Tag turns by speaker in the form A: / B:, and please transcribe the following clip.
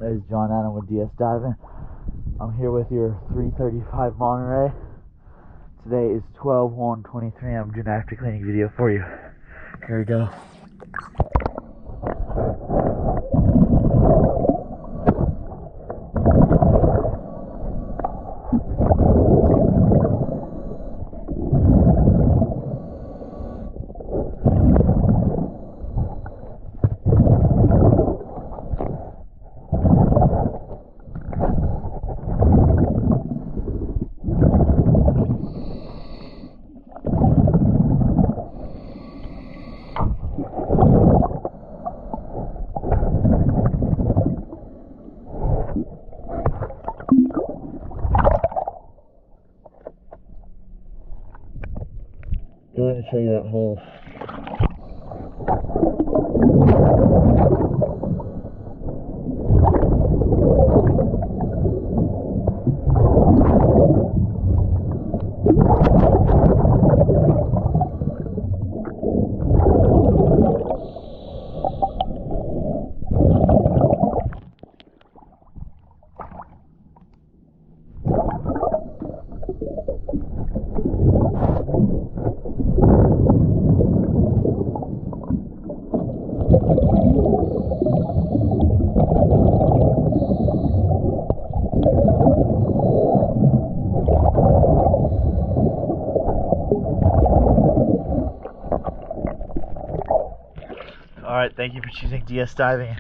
A: There's John Adam with DS Diving. I'm here with your 335 Monterey. Today is 12/1/23. I'm doing an after cleaning video for you. Here we go. Go ahead and show you that hole. Alright, thank you for choosing DS Diving.